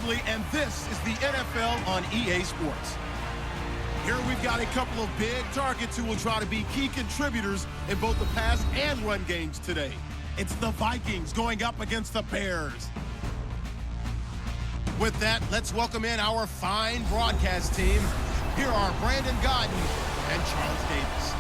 respectively, and this is the NFL on EA Sports. Here we've got a couple of big targets who will try to be key contributors in both the pass and run games today. It's the Vikings going up against the Bears. With that, let's welcome in our fine broadcast team. Here are Brandon Godden and Charles Davis.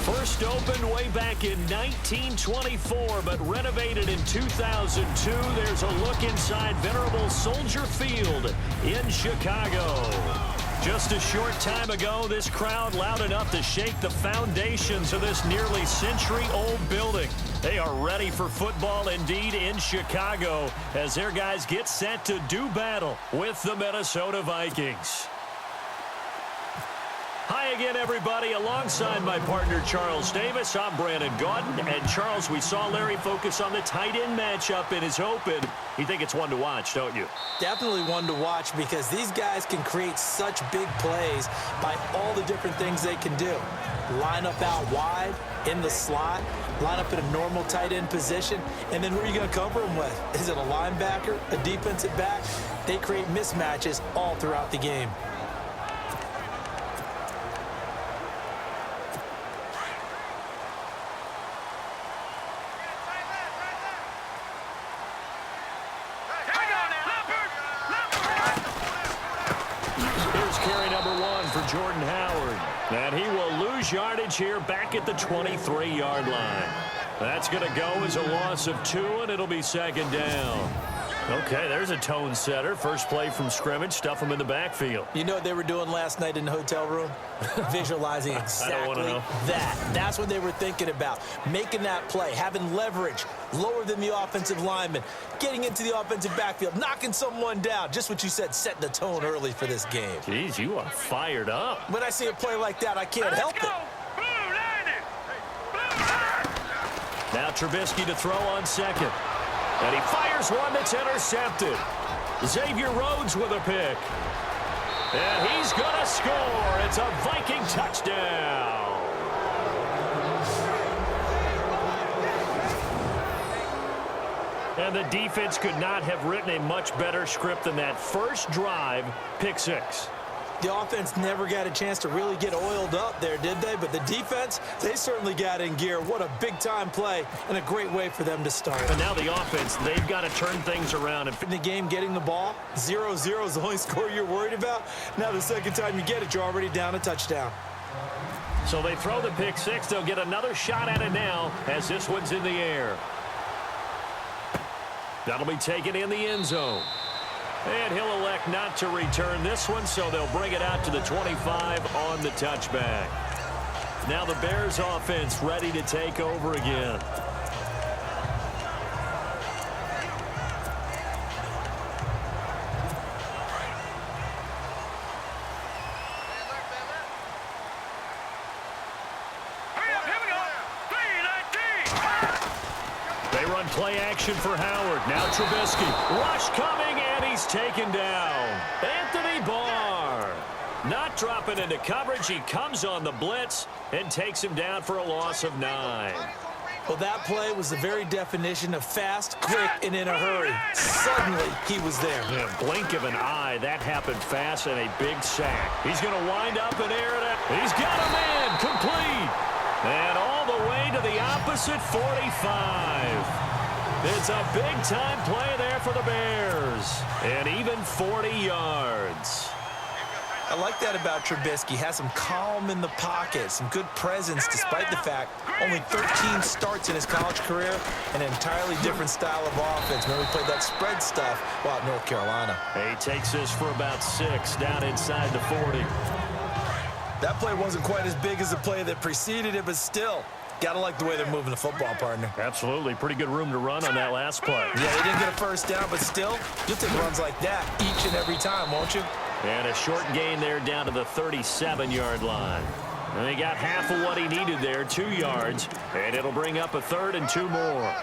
First opened way back in 1924, but renovated in 2002. There's a look inside venerable Soldier Field in Chicago. Just a short time ago, this crowd loud enough to shake the foundations of this nearly century-old building. They are ready for football indeed in Chicago as their guys get set to do battle with the Minnesota Vikings. Hi again, everybody. Alongside my partner, Charles Davis, I'm Brandon Godden. And, Charles, we saw Larry focus on the tight end matchup in his open. You think it's one to watch, don't you? Definitely one to watch because these guys can create such big plays by all the different things they can do. Line up out wide, in the slot, line up in a normal tight end position, and then who are you going to cover them with? Is it a linebacker, a defensive back? They create mismatches all throughout the game. Jordan Howard, and he will lose yardage here back at the 23-yard line. That's going to go as a loss of 2, and it'll be second down. Okay, there's a tone setter. First play from scrimmage, stuff him in the backfield. You know what they were doing last night in the hotel room? Visualizing exactly that. That's what they were thinking about. Making that play, having leverage, lower than the offensive lineman, getting into the offensive backfield, knocking someone down. Just what you said, setting the tone early for this game. Jeez, you are fired up. When I see a play like that, I can't help it. Now Trubisky to throw on second. And he fires one that's intercepted. Xavier Rhodes with a pick. And he's going to score. It's a Viking touchdown. And the defense could not have written a much better script than that first drive, pick 6. The offense never got a chance to really get oiled up there, did they? But the defense, they certainly got in gear. What a big-time play and a great way for them to start. And now the offense, they've got to turn things around. In the game, getting the ball, 0-0 is the only score you're worried about. Now the second time you get it, you're already down a touchdown. So they throw the pick 6. They'll get another shot at it now as this one's in the air. That'll be taken in the end zone. And he'll elect not to return this one, so they'll bring it out to the 25 on the touchback. Now the Bears offense ready to take over again. They run play action for Howard. Now Trubisky. Rush coming, and he's taken down. Anthony Barr. Not dropping into coverage. He comes on the blitz and takes him down for a loss of 9. Well, that play was the very definition of fast, quick, and in a hurry. Suddenly, he was there. Yeah, blink of an eye. That happened fast and a big sack. He's going to wind up and air it out. He's got a man complete. And all the way to the opposite 45. It's a big-time play there for the Bears. And even 40 yards. I like that about Trubisky. Has some calm in the pocket, some good presence, despite the fact only 13 starts in his college career, an entirely different style of offense. When we played that spread stuff while at North Carolina. He takes this for about 6 down inside the 40. That play wasn't quite as big as the play that preceded it, but still, gotta like the way they're moving the football, partner. Absolutely. Pretty good room to run on that last play. Yeah, they didn't get a first down, but still, you'll take runs like that each and every time, won't you? And a short gain there down to the 37-yard line. And he got half of what he needed there, 2 yards, and it'll bring up a 3rd and 2 more.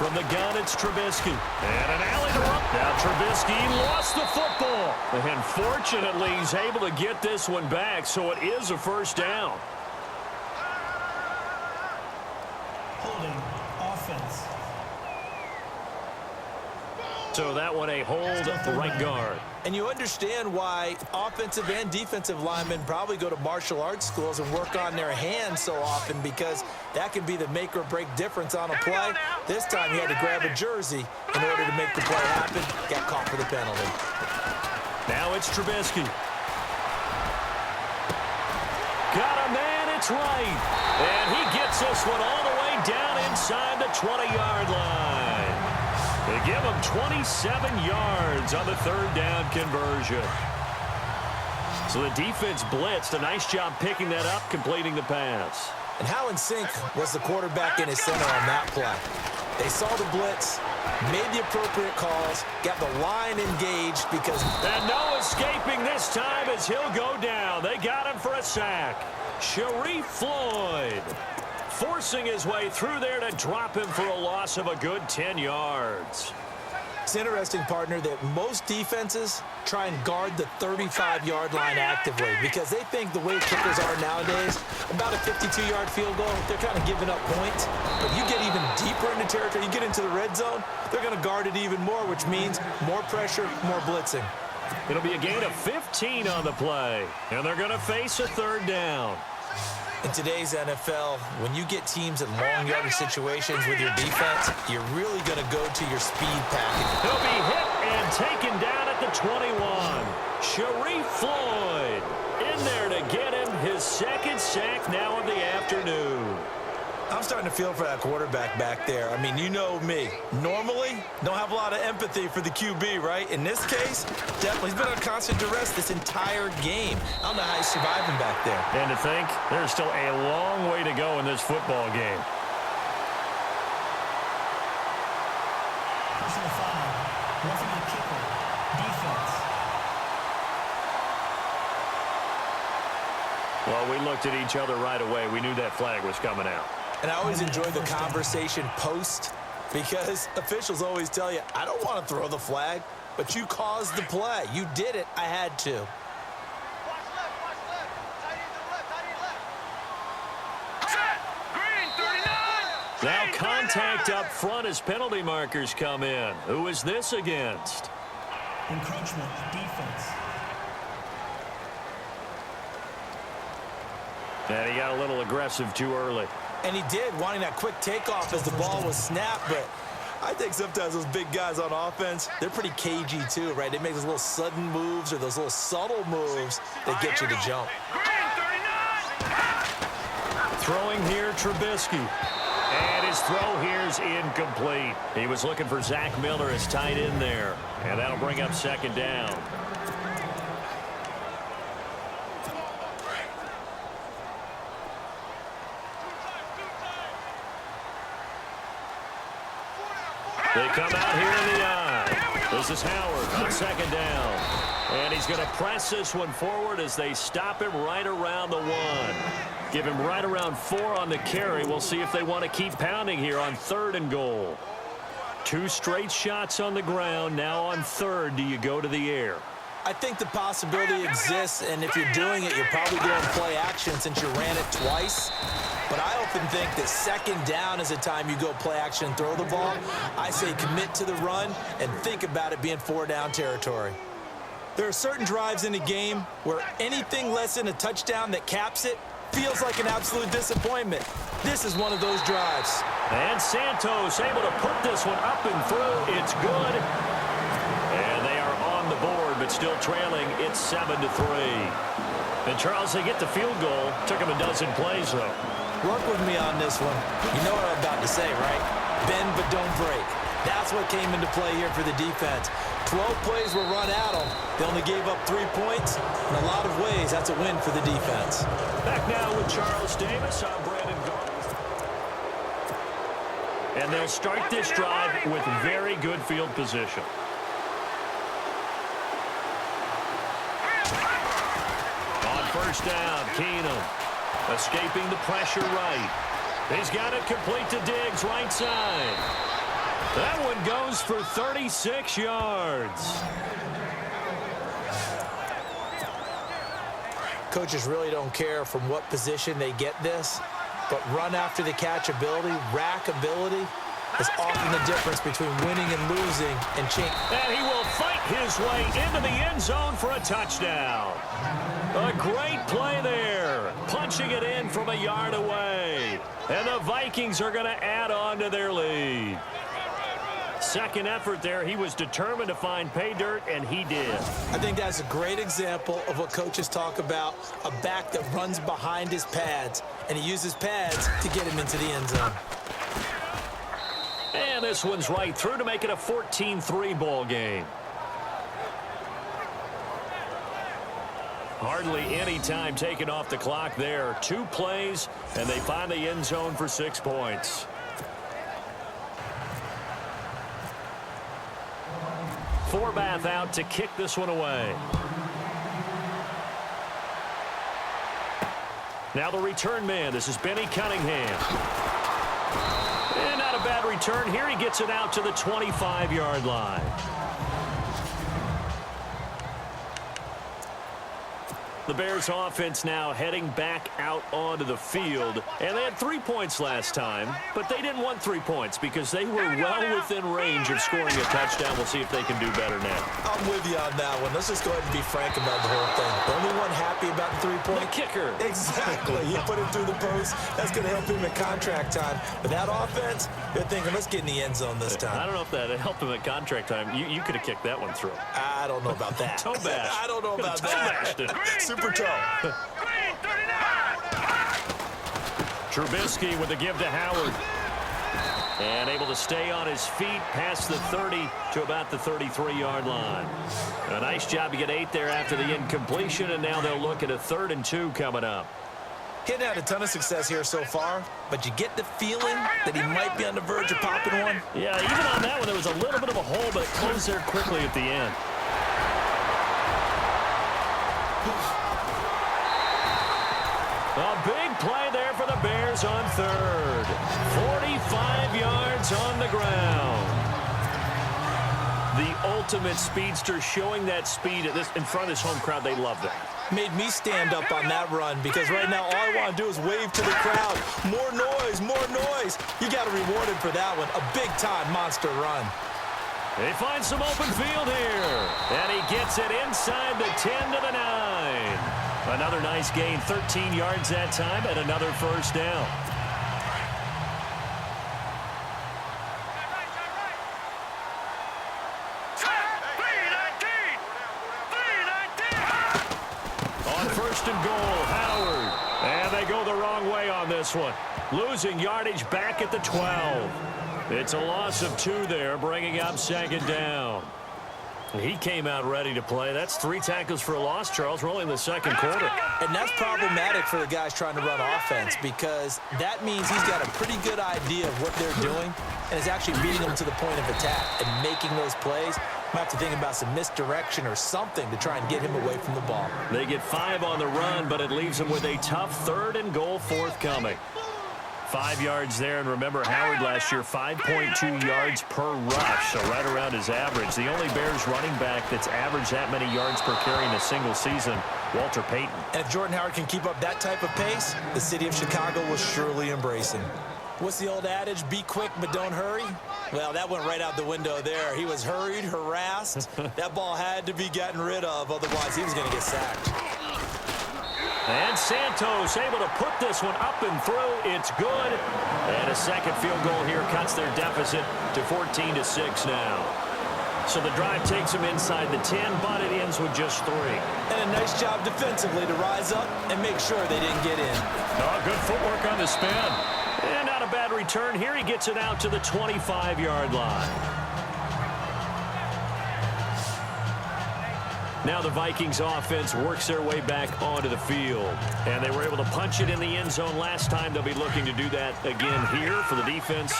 From the gun, it's Trubisky. And an alley to run. Now Trubisky lost the football. And fortunately, he's able to get this one back, so it is a first down. Holding offense. So that one a hold right guard. And you understand why offensive and defensive linemen probably go to martial arts schools and work on their hands so often, because that can be the make or break difference on a play. This time he had to grab a jersey in order to make the play happen. Got caught for the penalty. Now it's Trubisky. Got a man, it's right. And he gets this one all the way down inside the 20-yard line. They give him 27 yards on the third down conversion. So the defense blitzed. A nice job picking that up, completing the pass. And how in sync was the quarterback in his center on that play? They saw the blitz, made the appropriate calls, got the line engaged because... And no escaping this time as he'll go down. They got him for a sack. Sharif Floyd forcing his way through there to drop him for a loss of a good 10 yards. It's interesting, partner, that most defenses try and guard the 35-yard line actively because they think the way kickers are nowadays, about a 52-yard field goal, they're kind of giving up points. But you get even deeper into territory, you get into the red zone, they're going to guard it even more, which means more pressure, more blitzing. It'll be a gain of 15 on the play, and they're going to face a third down. In today's NFL, when you get teams in long yardage situations with your defense, you're really going to go to your speed package. He'll be hit and taken down at the 21. Sharif Floyd in there to get him his second sack now of the afternoon. I'm starting to feel for that quarterback back there. I mean, you know me. Normally, don't have a lot of empathy for the QB, right? In this case, definitely. He's been under constant duress this entire game. I don't know how he's surviving back there. And to think, there's still a long way to go in this football game. Personal foul. Roughing the kicker. Defense. Well, we looked at each other right away. We knew that flag was coming out. And I always enjoy the conversation post because officials always tell you, I don't want to throw the flag, but you caused the play. You did it. I had to. Watch left, tight end to the left, tight end left. Set! Green, 39! Now contact up front as penalty markers come in. Who is this against? Encroachment. Defense. And he got a little aggressive too early. And he did, wanting that quick takeoff as the ball was snapped. But I think sometimes those big guys on offense, they're pretty cagey too, right? They make those little sudden moves or those little subtle moves that get you to jump. Green, 39! Throwing here, Trubisky. And his throw here is incomplete. He was looking for Zach Miller as tight end there. And that'll bring up second down. They come out here in the eye. This is Howard on second down. And he's going to press this one forward as they stop him right around the 1. Give him right around 4 on the carry. We'll see if they want to keep pounding here on 3rd and goal. 2 straight shots on the ground. Now on 3rd, do you go to the air? I think the possibility exists, and if you're doing it, you're probably doing play action since you ran it twice. But I often think that second down is a time you go play action and throw the ball. I say commit to the run and think about it being 4-down territory. There are certain drives in a game where anything less than a touchdown that caps it feels like an absolute disappointment. This is one of those drives. And Santos able to put this one up and through. It's good. And they are on the board, but still trailing. It's 7-3. And Charles, they get the field goal. Took them a dozen plays, though. Work with me on this one. You know what I'm about to say, right? Bend but don't break. That's what came into play here for the defense. 12 plays were run at them. They only gave up 3 points. In a lot of ways, that's a win for the defense. Back now with Charles Davis on Brandon Garland. And they'll start this drive with very good field position. On first down, Keenum escaping the pressure right. He's got it complete to Diggs right side. That one goes for 36 yards. Coaches really don't care from what position they get this, but run after the catch ability, rack ability, is often the difference between winning and losing and change. And he will fight his way into the end zone for a touchdown. A great play there, punching it in from a yard away. And the Vikings are going to add on to their lead. Second effort there, he was determined to find pay dirt, and he did. I think that's a great example of what coaches talk about, a back that runs behind his pads, and he uses pads to get him into the end zone. And this one's right through to make it a 14-3 ball game. Hardly any time taken off the clock there. 2 plays, and they find the end zone for 6 points. Forbath out to kick this one away. Now the return man. This is Benny Cunningham. And not a bad return. Here he gets it out to the 25-yard line. The Bears offense now heading back out onto the field. And they had 3 points last time, but they didn't want 3 points because they were well within range of scoring a touchdown. We'll see if they can do better now. I'm with you on that one. Let's just go ahead and be frank about the whole thing. The only one happy about the 3-point. The kicker. Exactly. He put him through the post. That's going to help him at contract time. But that offense, they're thinking, let's get in the end zone this time. I don't know if that helped him at contract time. You could have kicked that one through. I don't know about that. Toe bash. I don't know about that. Super toe. Trubisky with the give to Howard. And able to stay on his feet past the 30 to about the 33-yard line. A nice job to get 8 there after the incompletion, and now they'll look at a 3rd and 2 coming up. He hadn't had a ton of success here so far, but you get the feeling that he might be on the verge of popping one. Yeah, even on that one, there was a little bit of a hole, but it closed there quickly at the end. A big play there for the Bears on 3rd. 45 yards on the ground. The ultimate speedster, showing that speed in front of this home crowd. They love that. Made me stand up on that run because right now all I want to do is wave to the crowd. More noise, more noise. You got to reward him for that one. A big-time monster run. They find some open field here. And he gets it inside the 10 to the 9. Another nice gain, 13 yards that time, and another first down. On 1st and goal, Howard. And they go the wrong way on this one. Losing yardage back at the 12. It's a loss of 2 there, bringing up 2nd down. He came out ready to play. That's 3 tackles for a loss, Charles. We're only in the 2nd quarter. And that's problematic for the guys trying to run offense because that means he's got a pretty good idea of what they're doing and is actually beating them to the point of attack and making those plays. Might have to think about some misdirection or something to try and get him away from the ball. They get 5 on the run, but it leaves them with a tough 3rd and goal forthcoming. 5 yards there, and remember Howard last year, 5.2 yards per rush, so right around his average. The only Bears running back that's averaged that many yards per carry in a single season, Walter Payton. And if Jordan Howard can keep up that type of pace, the city of Chicago will surely embrace him. What's the old adage, be quick but don't hurry? Well, that went right out the window there. He was hurried, harassed. That ball had to be gotten rid of, otherwise he was going to get sacked. And Santos able to put this one up and through. It's good. And a 2nd field goal here cuts their deficit to 14-6 now. So the drive takes them inside the 10, but it ends with just 3. And a nice job defensively to rise up and make sure they didn't get in. Oh, good footwork on the spin. And not a bad return. Here he gets it out to the 25-yard line. Now the Vikings offense works their way back onto the field. And they were able to punch it in the end zone last time. They'll be looking to do that again here for the defense.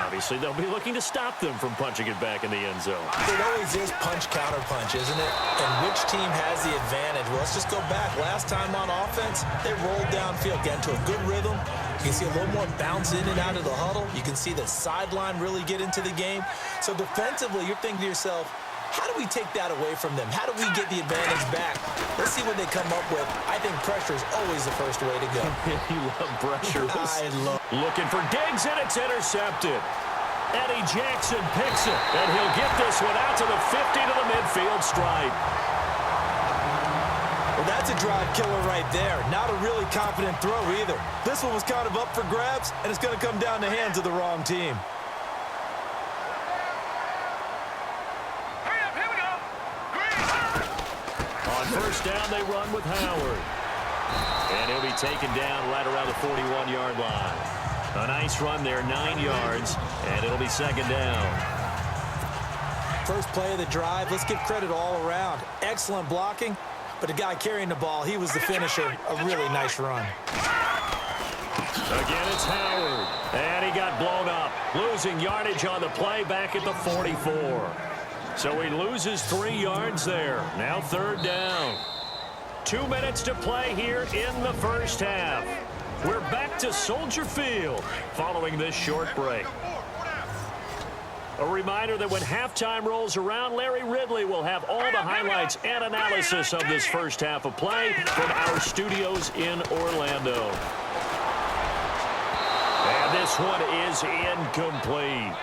Obviously, they'll be looking to stop them from punching it back in the end zone. It always is punch-counter-punch, isn't it? And which team has the advantage? Well, let's just go back. Last time on offense, they rolled downfield, got into a good rhythm, You can see a little more bounce in and out of the huddle. You can see the sideline really get into the game. So defensively, you're thinking to yourself, how do we take that away from them? How do we get the advantage back? Let's see what they come up with. I think pressure is always the first way to go. You love pressure. I love Looking for Diggs, and it's intercepted. Eddie Jackson picks it, and he'll get this one out to the 50 to the midfield stripe. Well, that's a drive killer right there. Not a really confident throw either. This one was kind of up for grabs, and it's going to come down the hands of the wrong team. On first down, they run with Howard. And he'll be taken down right around the 41-yard line. A nice run there, 9 yards, and it'll be second down. First play of the drive, let's give credit all around. Excellent blocking, but the guy carrying the ball, he was the finisher. A really nice run. Again, it's Howard, and he got blown up. Losing yardage on the play back at the 44. So he loses 3 yards there. Now third down. 2 minutes to play here in the first half. We're back to Soldier Field following this short break. A reminder that when halftime rolls around, Larry Ridley will have all the highlights and analysis of this first half of play from our studios in Orlando. And this one is incomplete.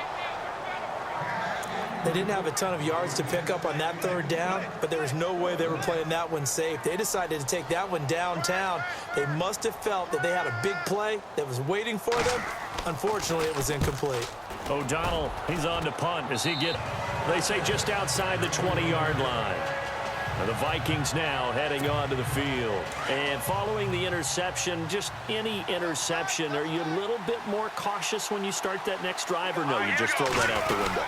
They didn't have a ton of yards to pick up on that third down, but there was no way they were playing that one safe. They decided to take that one downtown. They must have felt that they had a big play that was waiting for them. Unfortunately, it was incomplete. O'Donnell, he's on to punt. Does he get, they say, just outside the 20-yard line. And the Vikings now heading onto the field. And following the interception, just any interception, are you a little bit more cautious when you start that next drive, or no, you just throw that out the window?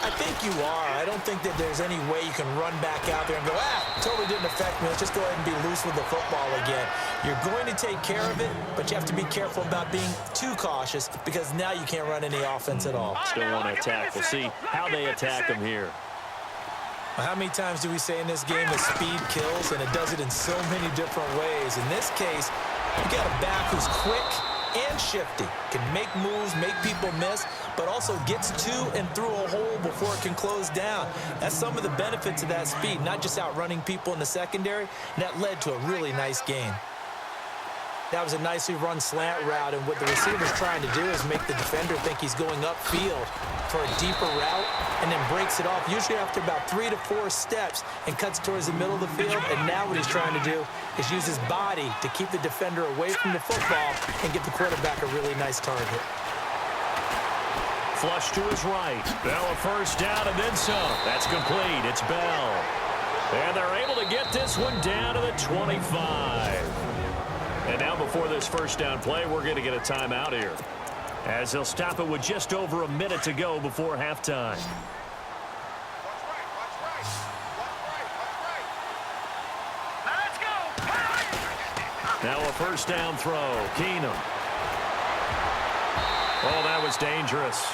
I think you are. I don't think that there's any way you can run back out there and go, totally didn't affect me. Let's just go ahead and be loose with the football again. You're going to take care of it, but you have to be careful about being too cautious because now you can't run any offense at all. Still want to attack. We'll see how they attack them here. How many times do we say in this game that speed kills, and it does it in so many different ways? In this case, you got a back who's quick and shifty, can make moves, make people miss, but also gets to and through a hole before it can close down. That's some of the benefits of that speed, not just outrunning people in the secondary, and that led to a really nice gain. That was a nicely run slant route, and what the receiver's trying to do is make the defender think he's going upfield for a deeper route and then breaks it off, usually after about 3 to 4 steps, and cuts towards the middle of the field. And now what he's trying to do is use his body to keep the defender away from the football and give the quarterback a really nice target. Flush to his right. Now a first down and then some. That's complete. It's Bell. And they're able to get this one down to the 25. And now before this first down play, we're going to get a timeout here, as they'll stop it with just over a minute to go before halftime. Now a first down throw. Keenum. Oh, that was dangerous.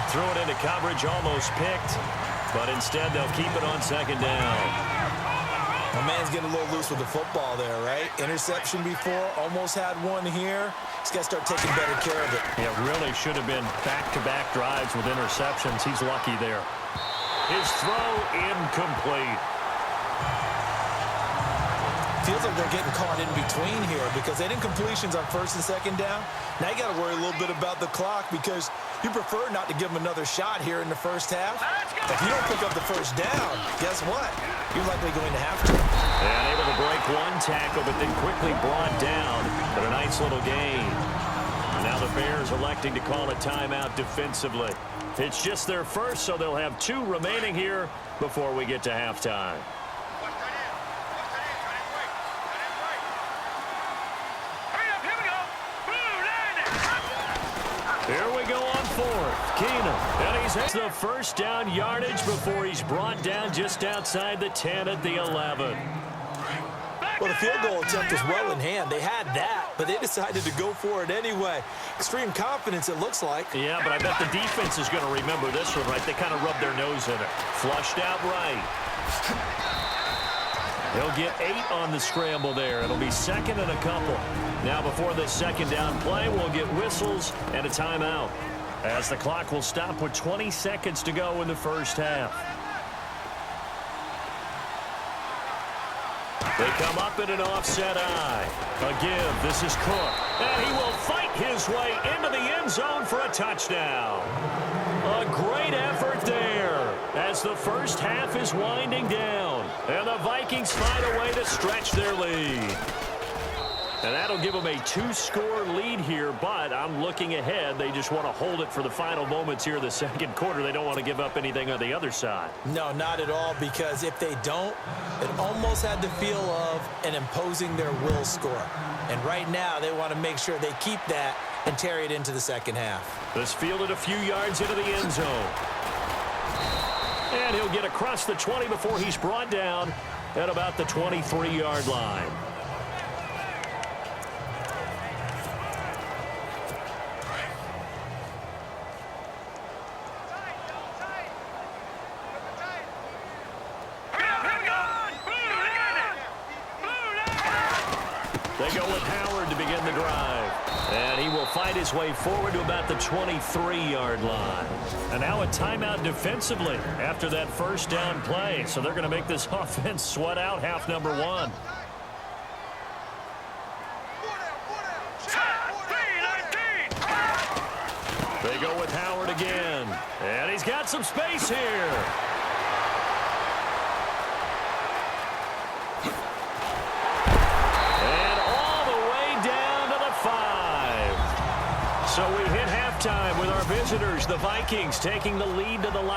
Threw it into coverage, almost picked, but instead they'll keep it on second down. My man's getting a little loose with the football there, right? Interception before, almost had one here. He's got to start taking better care of it. Yeah, really should have been back-to-back drives with interceptions. He's lucky there. His throw incomplete. Feels like they're getting caught in between here because they didn't completions on first and second down. Now you got to worry a little bit about the clock because you prefer not to give them another shot here in the first half. If you don't pick up the first down, guess what? You're likely going to have to. And able to break one tackle, but then quickly brought down. But a nice little gain. Now the Bears electing to call a timeout defensively. It's just their first, so they'll have 2 remaining here before we get to halftime. Here we go on fourth. Keenum. And he's at the first down yardage before he's brought down just outside the 10 at the 11. Well, the field goal attempt was well in hand. They had that, but they decided to go for it anyway. Extreme confidence, it looks like. Yeah, but I bet the defense is going to remember this one, right? They kind of rubbed their nose in it. Flushed out right. He'll get 8 on the scramble there. It'll be second and a couple. Now before this second down play, we'll get whistles and a timeout, as the clock will stop with 20 seconds to go in the first half. They come up in an offset eye. A give. This is Cook. And he will fight his way into the end zone for a touchdown. A great effort there as the first half is winding down. And the Vikings find a way to stretch their lead. And that'll give them a 2-score lead here, but I'm looking ahead. They just want to hold it for the final moments here in the second quarter. They don't want to give up anything on the other side. No, not at all, because if they don't, it almost had the feel of an imposing their will score. And right now, they want to make sure they keep that and carry it into the second half. This fielded a few yards into the end zone. And he'll get across the 20 before he's brought down at about the 23-yard line. They go with Howard to begin the drive. And he will fight his way forward to about the 23-yard line. And now a timeout defensively after that first down play. So they're going to make this offense sweat out half number 1. They go with Howard again. And he's got some space here. So we hit halftime with our visitors, the Vikings, taking the lead to the line.